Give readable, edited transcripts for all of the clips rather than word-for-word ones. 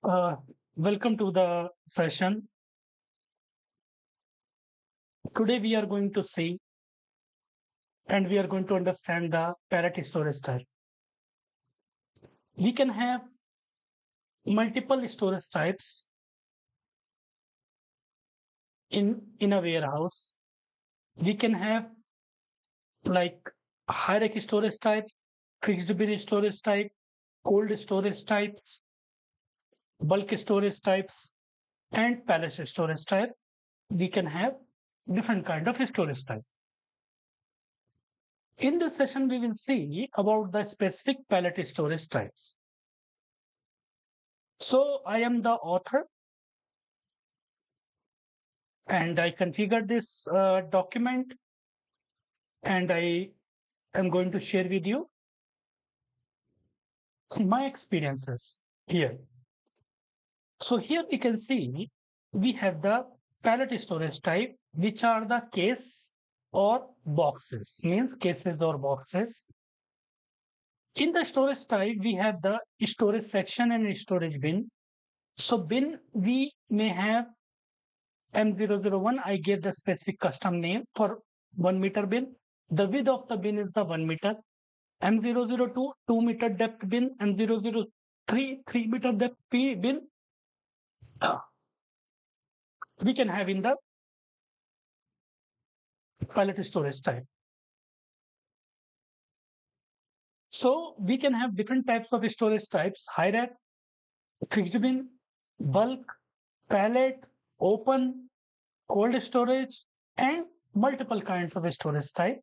Uh, Welcome to the session. Today we are going to see and we are going to understand the pallet storage type. We can have multiple storage types in a warehouse. We can have like hierarchy storage type, fixed bin storage type, cold storage types, bulk storage types, and pallet storage type. We can have different kind of storage type. In this session, we will see about the specific pallet storage types. So I am the author and I configured this document and I am going to share with you my experiences here. So here we can see we have the pallet storage type, which are the case or boxes, means cases or boxes. In the storage type, we have the storage section and storage bin. So bin, we may have M001, I gave the specific custom name for 1 meter bin. The width of the bin is the 1 meter. M002, 2 meter depth bin. M003, 3 meter depth bin. We can have in the pallet storage type. So we can have different types of storage types: high rack, fixed bin, bulk, pallet, open, cold storage, and multiple kinds of storage type.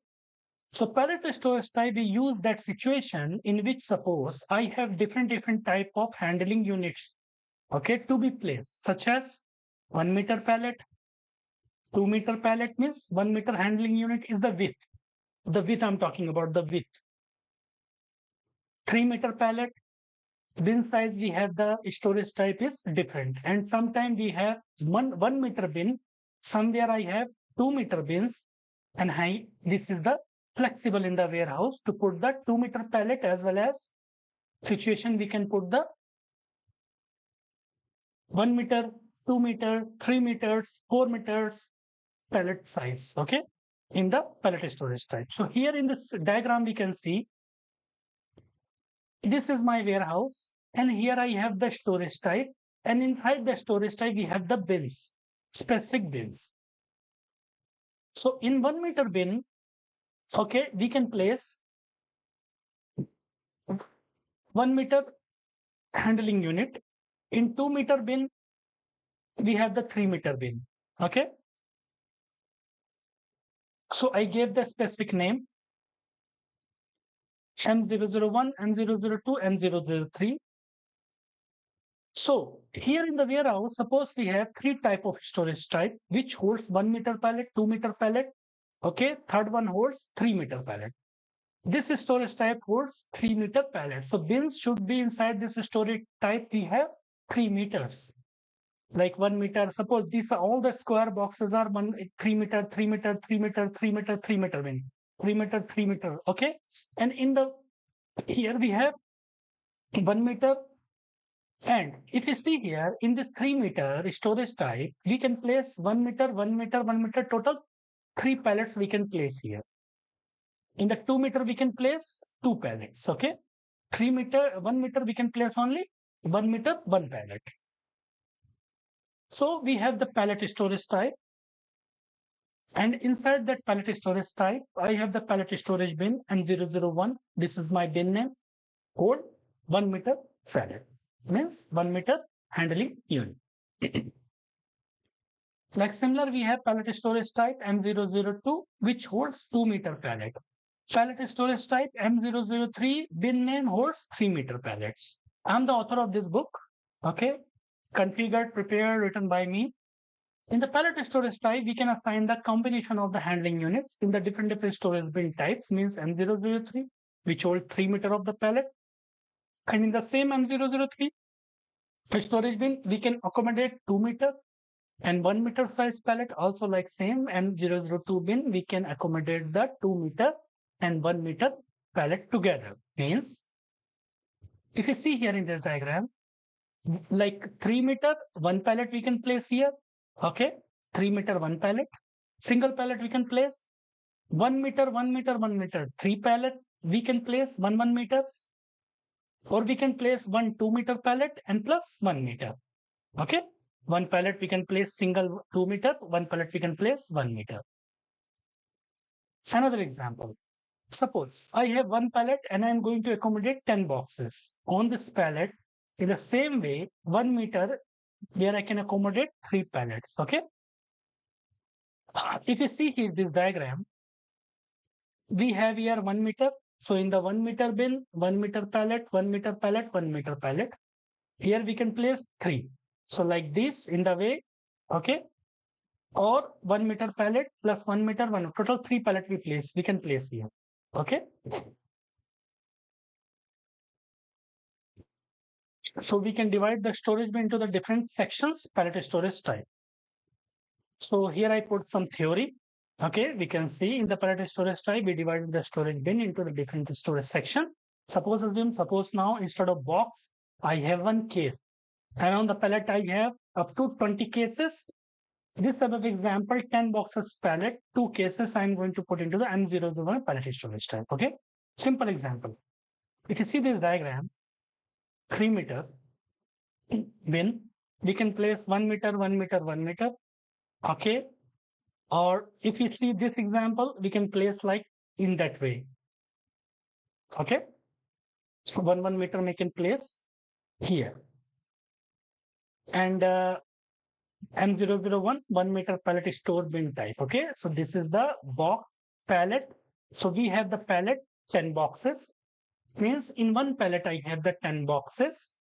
So pallet storage type, we use that situation in which suppose I have different type of handling units, okay, to be placed, such as 1 meter pallet, 2 meter pallet means 1 meter handling unit is the width. The width I'm talking about, the width. 3 meter pallet, bin size, we have the storage type is different. And sometimes we have 1 meter bin, somewhere I have 2 meter bins, and this is the flexible in the warehouse to put the 2 meter pallet, as well as situation we can put the 1 meter, 2 meter, 3 meters, 4 meters pallet size, okay, in the pallet storage type. So here in this diagram we can see this is my warehouse, and here I have the storage type, and inside the storage type we have the bins, specific bins. So in 1 meter bin, okay, we can place 1 meter handling unit. In 2 meter bin, we have the 3 meter bin, okay. So I gave the specific name M001, M002, M003. So here in the warehouse, suppose we have 3 type of storage type, which holds 1 meter pallet, 2 meter pallet, okay. Third one holds 3 meter pallet. This storage type holds 3 meter pallet. So bins should be inside this storage type. We have 3 meters, like 1 meter. Suppose these are all the square boxes are 3 meter, 3 meter, 3 meter, 3 meter, 3 meter bin, 3 meter, 3 meter, okay. And in the here we have 1 meter. And if you see here in this 3 meter storage type, we can place 1 meter, 1 meter, 1 meter, total 3 pallets we can place here. In the 2 meter, we can place 2 pallets, okay. 3 meter, 1 meter, we can place only 1 meter, 1 pallet. So we have the pallet storage type. And inside that pallet storage type, I have the pallet storage bin M001. This is my bin name. Code 1 meter pallet, means 1 meter handling unit. Like similar, we have pallet storage type M002, which holds 2 meter pallet. Pallet storage type M003, bin name holds 3 meter pallets. I'm the author of this book, okay, configured, prepared, written by me. In the pallet storage type, we can assign the combination of the handling units in the different storage bin types, means M003, which holds 3 meter of the pallet. And in the same M003 storage bin, we can accommodate 2 meter and 1 meter size pallet. Also like same M002 bin, we can accommodate the 2 meter and 1 meter pallet together. Means, if you see here in this diagram, like 3 meter, one pallet we can place here. Okay, 3 meter, one pallet. Single pallet we can place 1 meter, 1 meter, 1 meter. 3 pallet we can place 1 meters, or we can place 1 2 meter pallet and plus 1 meter. Okay, one pallet we can place single 2 meter, one pallet we can place 1 meter. Another example. Suppose I have one pallet and I am going to accommodate 10 boxes on this pallet. In the same way, 1 meter where I can accommodate 3 pallets. Okay. If you see here this diagram, we have here 1 meter. So in the 1 meter bin, 1 meter pallet, 1 meter pallet, 1 meter pallet. Here we can place 3. So like this in the way, okay, or 1 meter pallet plus 1 meter, one total 3 pallet we can place here. Okay. So we can divide the storage bin into the different sections, pallet storage type. So here I put some theory. Okay, we can see in the pallet storage type, we divided the storage bin into the different storage section. Suppose now instead of box, I have one case. And on the pallet, I have up to 20 cases. This above example, 10 boxes pallet, 2 cases I'm going to put into the M001 pallet storage type. Okay, simple example. If you see this diagram, 3 meter bin, we can place 1 meter, 1 meter, 1 meter. Okay, or if you see this example, we can place like in that way. Okay, so 1 meter we can place here. And M001 1 meter pallet store bin type. Okay, so this is the box pallet. So we have the pallet 10 boxes. Means in one pallet I have the 10 boxes.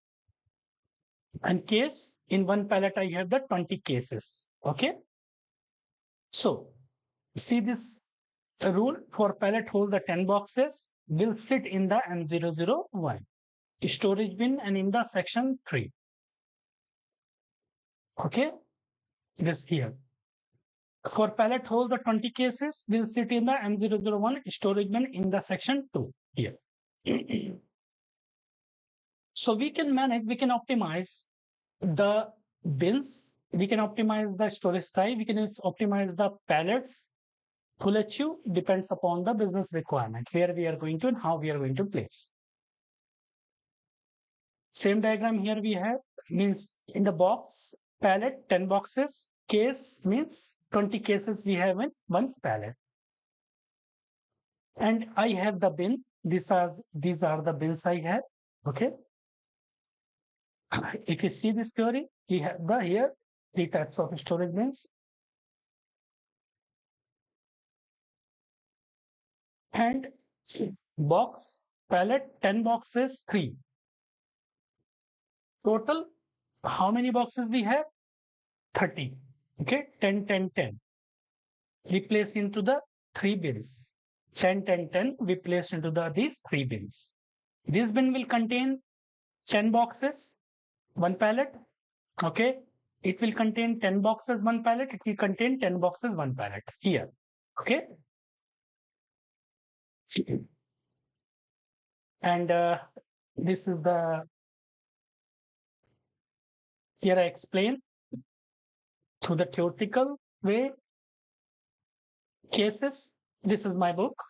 And case in one pallet I have the 20 cases. Okay. So see this rule for pallet hold the 10 boxes will sit in the M001 storage bin and in the section 3. Okay. This here. For pallet hold the 20 cases will sit in the M001 storage bin in the section 2 here. So we can manage, we can optimize the bins, we can optimize the storage type, we can optimize the pallets. Full HU depends upon the business requirement, where we are going to and how we are going to place. Same diagram here we have, means in the box, pallet 10 boxes, case means 20 cases we have in one pallet. And I have the bin, these are the bins I have. Okay. If you see this theory, we have here 3 types of storage bins. And box, pallet, 10 boxes, 3. Total, how many boxes we have? 30. Okay, 10, 10, 10. We place into the 3 bins. 10, 10, 10, we place into these 3 bins. This bin will contain 10 boxes, 1 pallet. Okay, it will contain 10 boxes, 1 pallet. It will contain 10 boxes, 1 pallet here. Okay. And this is the, here I explain through the theoretical way cases. This is my book.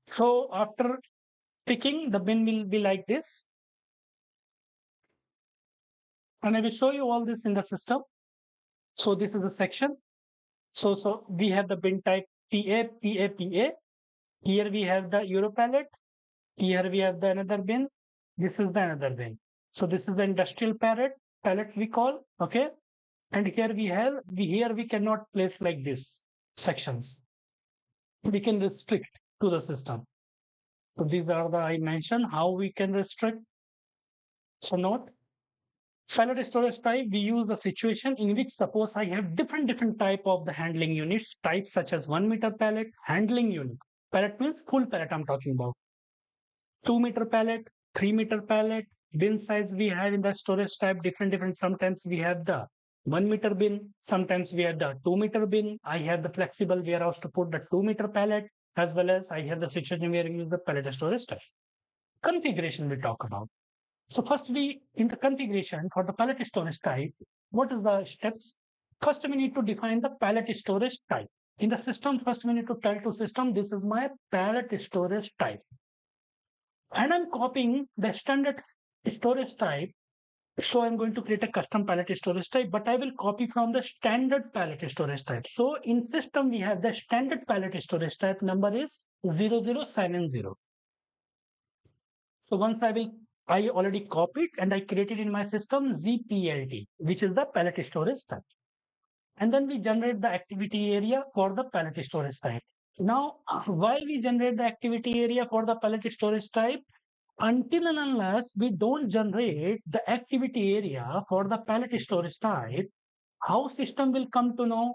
So after picking, the bin will be like this. And I will show you all this in the system. So this is the section. So we have the bin type PA, PA, PA. Here we have the Euro pallet. Here we have the another bin. This is the another bin. So this is the industrial pallet we call. Okay. And here we have, here we cannot place like this sections. We can restrict to the system. So these are the, I mentioned how we can restrict. So note, pallet storage type, we use the situation in which suppose I have different type of the handling units, types such as 1 meter pallet, handling unit. Pallet means full pallet I'm talking about. 2 meter pallet, 3 meter pallet, bin size we have in the storage type different. Sometimes we have the 1 meter bin, sometimes we have the 2 meter bin. I have the flexible warehouse to put the 2 meter pallet. as well as I have the situation where we use the pallet storage type. Configuration we talk about. So first in the configuration for the pallet storage type, what is the steps? First, we need to define the pallet storage type. In the system, first we need to tell to system, this is my pallet storage type. And I'm copying the standard storage type. So I'm going to create a custom pallet storage type, but I will copy from the standard pallet storage type. So in system, we have the standard pallet storage type number is 0070. So once I already copied and I created in my system ZPLT, which is the pallet storage type. And then we generate the activity area for the pallet storage type. Now, why we generate the activity area for the pallet storage type? Until and unless we don't generate the activity area for the pallet storage type, how system will come to know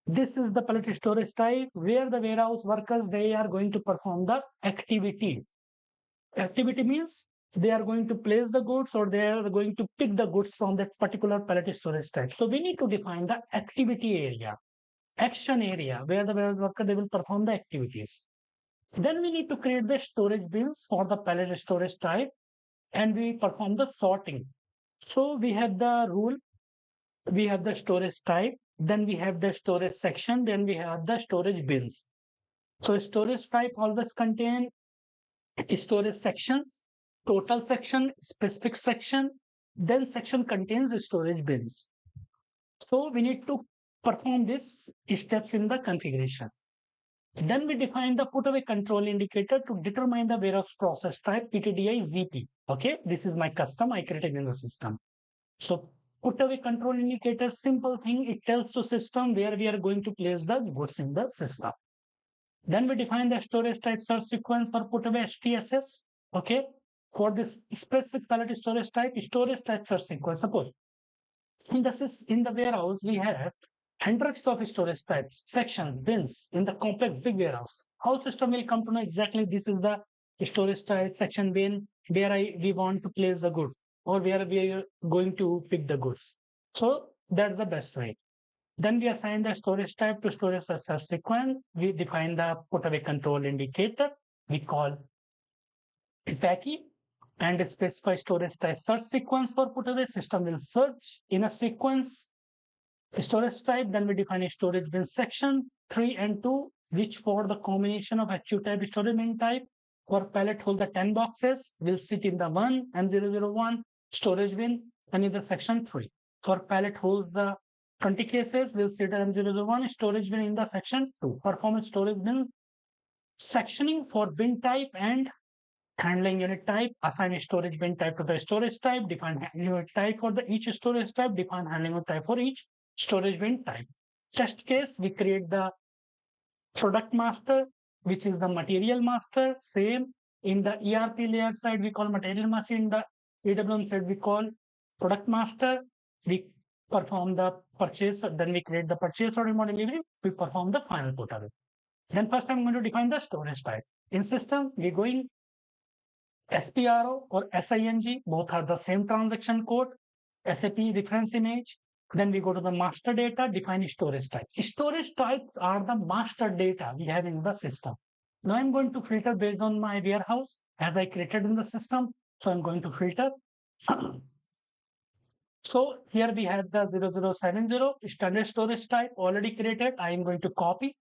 this is the pallet storage type where the warehouse workers, they are going to perform the activity. Activity means they are going to place the goods or they are going to pick the goods from that particular pallet storage type. So we need to define the activity area, action area where the warehouse worker, they will perform the activities. Then we need to create the storage bins for the pallet storage type and we perform the sorting. So we have the rule, we have the storage type, then we have the storage section, then we have the storage bins. So storage type always contain storage sections, total section, specific section, then section contains storage bins. So we need to perform these steps in the configuration. Then we define the putaway control indicator to determine the warehouse process type PTDI ZP. Okay, this is my custom I created in the system. So putaway control indicator, simple thing, it tells to system where we are going to place the goods in the system. Then we define the storage type search sequence for putaway STSS. Okay, for this specific pallet storage type search sequence. Suppose in the warehouse we have hundreds of storage types, sections, bins in the complex big warehouse. How system will come to know exactly this is the storage type section bin where we want to place the goods or where we are going to pick the goods. So that's the best way. Then we assign the storage type to storage search sequence. We define the putaway control indicator. We call PACI and specify storage type search sequence for putaway. System will search in a sequence storage type. Then we define a storage bin section 3 and 2, which for the combination of HU type storage bin type. For pallet hold the 10 boxes will sit in the 1 and 001 storage bin and in the section 3. For pallet holds the 20 cases will sit in 001 storage bin in the section 2. Perform storage bin sectioning for bin type and handling unit type. Assign a storage bin type to the storage type. Define handling unit type for each storage type. Define handling unit type for each storage bin type. Test case, we create the product master, which is the material master. Same in the ERP layer side, we call material master. In the EWM side, we call product master. We perform the purchase, then we create the purchase order model delivery. We perform the final putaway. Then first I'm going to define the storage type. In system, we're going SPRO or SING, both are the same transaction code, SAP reference image. Then we go to the master data, define storage type. Storage types are the master data we have in the system. Now I'm going to filter based on my warehouse as I created in the system. So I'm going to filter. So here we have the 0070 standard storage type already created. I am going to copy.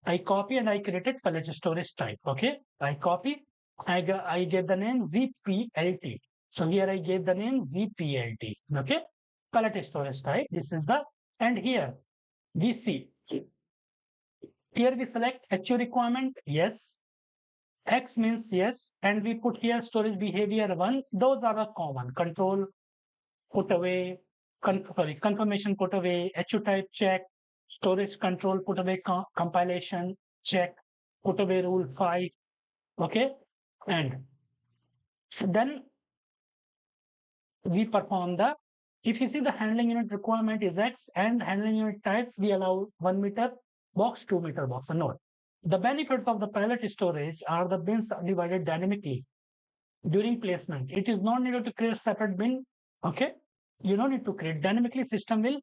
I copy and I created pallet storage type. Okay, I copy. I gave the name ZPLT. So here I gave the name ZPLT. Okay, pallet storage type. This is the, and here we see. Here we select HU requirement. Yes. X means yes. And we put here storage behavior 1. Those are the common. Control, putaway, confirmation putaway, HU type check, storage control putaway compilation check, putaway rule 5. Okay. And then we perform the, if you see the handling unit requirement is X and handling unit types, we allow 1 meter box, 2 meter box, and no. The benefits of the pallet storage are the bins are divided dynamically during placement. It is not needed to create a separate bin. Okay. You don't need to create dynamically. System will